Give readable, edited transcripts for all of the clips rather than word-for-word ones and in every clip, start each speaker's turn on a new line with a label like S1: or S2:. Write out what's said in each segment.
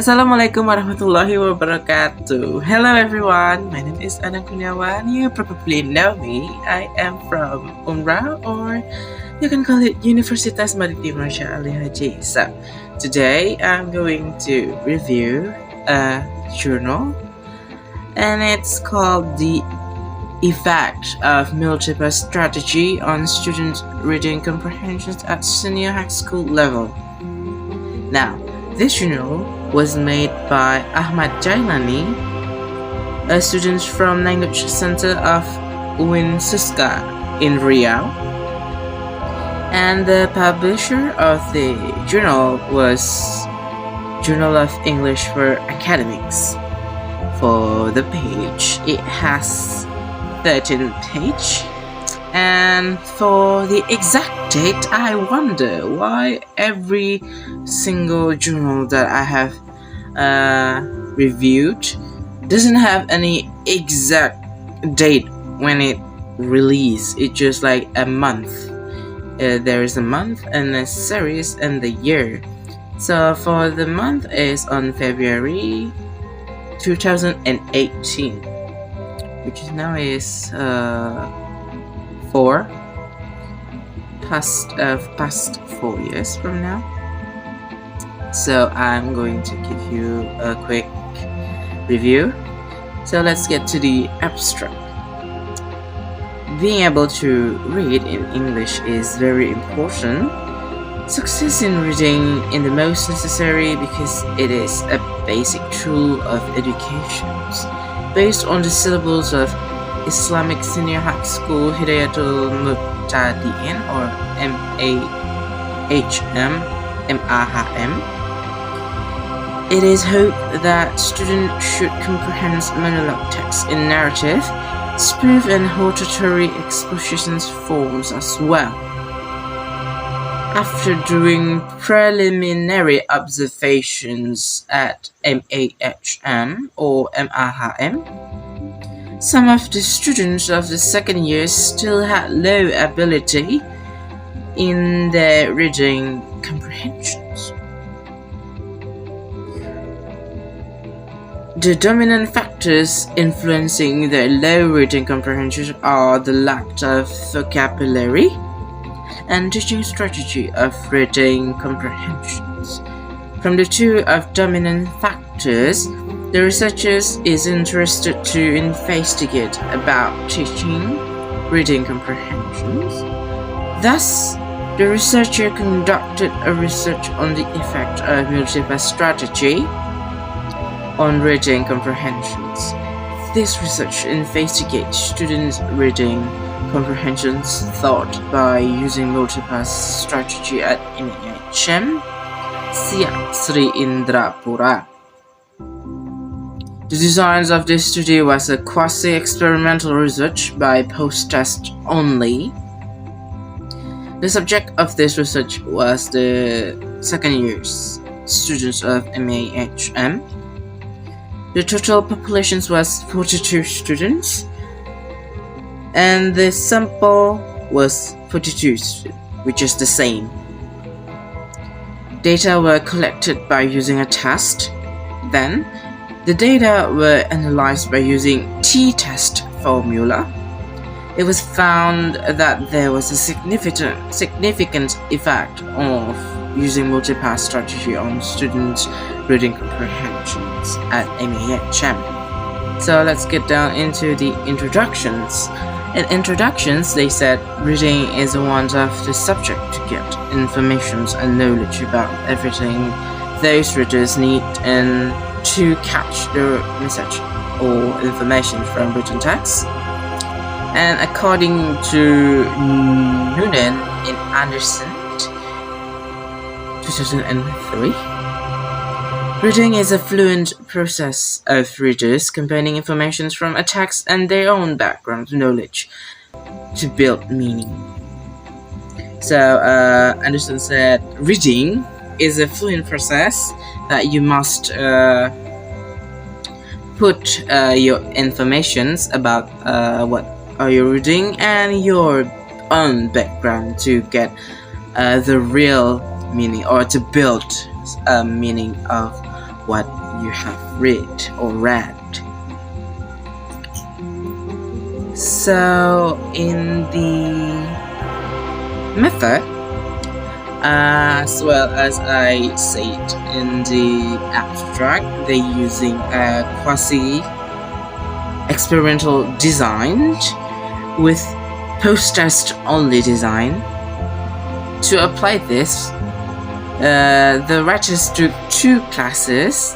S1: Assalamualaikum warahmatullahi wabarakatuh. Hello everyone, my name is Anang Kurniawan. You probably know me. I am from Riau, or you can call it Universitas Maritim Rasha Ali Haji. So today I'm going to review a journal, and it's called The Effect of Multipass Strategy on Student Reading Comprehensions at Senior High School Level. Now, this journal was made by Ahmad Jailani, a student from Language Center of SUSKA in Riau, and the publisher of the journal was Journal of English for Academics. For the page, it has 13 pages, and for the exact date, I wonder why every single journal that I have reviewed doesn't have any exact date when it released. It's just like a month. There is a month and a series and the year. So for the month is on February 2018, which is now is past 4 years from now. So I'm going to give you a quick review. So let's get to the abstract. Being able to read in English is very important. Success in reading is the most necessary because it is a basic tool of education. Based on the syllables of Islamic Senior High School Hidayatul Muqtadiin, or MAHM, it is hoped that students should comprehend monologue text in narrative, spoof and hortatory expositions forms as well. After doing preliminary observations at MAHM or MAHM, some of the students of the second year still had low ability in their reading comprehensions. The dominant factors influencing their low reading comprehension are the lack of vocabulary and teaching strategy of reading comprehensions. From the two of dominant factors, the researchers is interested to investigate about teaching reading comprehensions. Thus, the researcher conducted a research on the effect of multipass strategy on reading comprehensions. This research investigates students' reading comprehensions thought by using multipass strategy at MAHM, Siak Sri Indrapura. The design of this study was a quasi-experimental research by post-test only. The subject of this research was the second year's students of MAHM. The total population was 42 students, and the sample was 42 students, which is the same. Data were collected by using a test. Then, the data were analyzed by using t-test formula. It was found that there was a significant effect of using multipass strategy on students' reading comprehensions at MAHM. So let's get down into the introductions. In introductions, they said reading is one of the subject to get information and knowledge about everything those readers need and to catch the message or information from written text. And according to Noonan in Anderson 2003, reading is a fluent process of readers combining information from a text and their own background knowledge to build meaning. So Anderson said reading is a fluent process that you must put your informations about what are you reading and your own background to get the real meaning or to build a meaning of what you have read or read. So in the method, as well as I said in the abstract, they're using a quasi-experimental design with post-test only design. To apply this, the writers took two classes: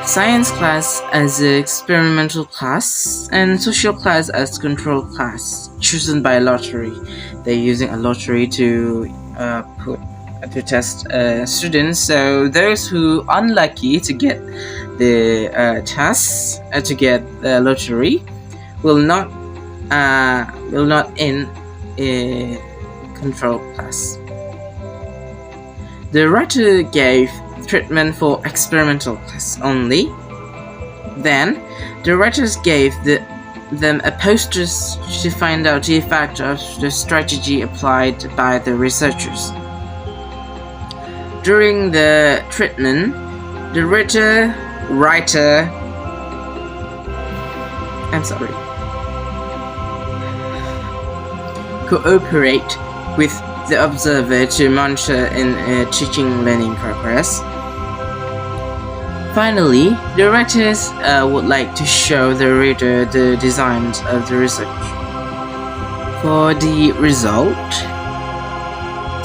S1: science class as an experimental class and social class as control class, chosen by lottery. They're using a lottery to test students. So those who unlucky to get the tests to get the lottery will not in a control class. The writer gave treatment for experimental class only. Then the writers gave them a posters to find out the effect of the strategy applied by the researchers. During the treatment, the writer cooperate with the observer to monitor in teaching learning progress. Finally, the writers would like to show the reader the designs of the research. For the result,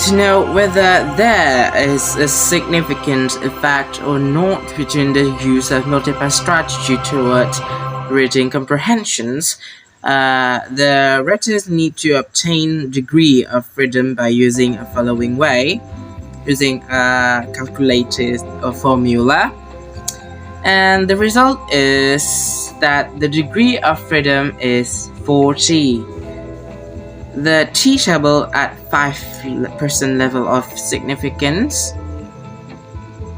S1: to know whether there is a significant effect or not between the use of multipass strategy towards reading comprehensions, the writers need to obtain degree of freedom by using a following way, using a calculated formula. And the result is that the degree of freedom is 40. The T-table at 5% level of significance,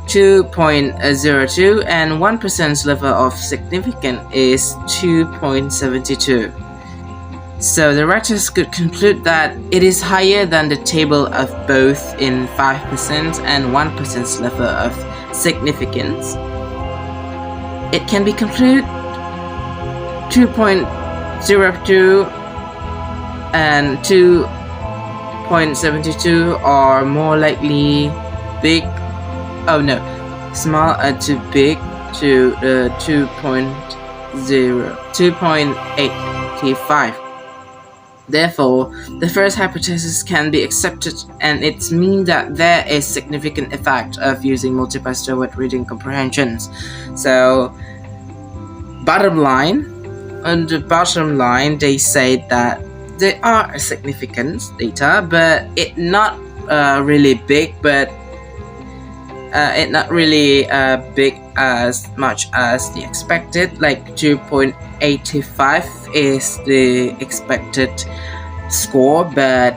S1: 2.02, and 1% level of significance is 2.72. So the writers could conclude that it is higher than the table of both in 5% and 1% level of significance. It can be concluded 2.02 and 2.72 are more likely small to big to 2.85. Therefore, the first hypothesis can be accepted, and it means that there is significant effect of using multipass toward reading comprehensions. So, on the bottom line, they say that there are significant data, but it not really big, but it not really big as much as the expected. Like 2.85 is the expected score, but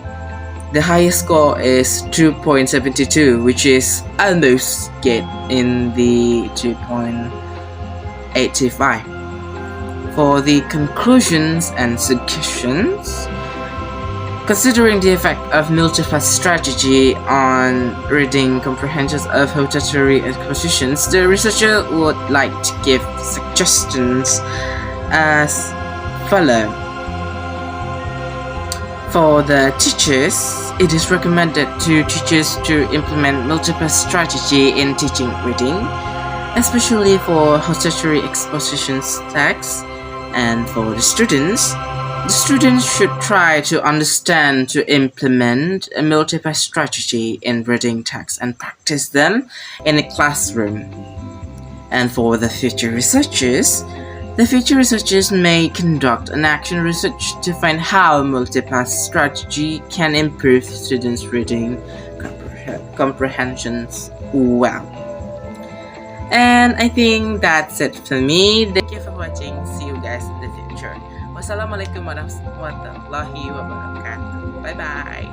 S1: the highest score is 2.72, which is almost get in the 2.85. For the conclusions and suggestions, considering the effect of multipass strategy on reading comprehensions of auditory acquisitions, the researcher would like to give suggestions as follows. For the teachers, it is recommended to teachers to implement multipass strategy in teaching reading, especially for auditory expositions texts. And for the students should try to understand to implement a multipass strategy in reading text and practice them in a classroom. And for the future researchers may conduct an action research to find how multipass strategy can improve students' reading comprehensions well. And I think that's it for me. Thank you for watching. See you guys in the future. Wassalamualaikum warahmatullahi wabarakatuh. Bye bye.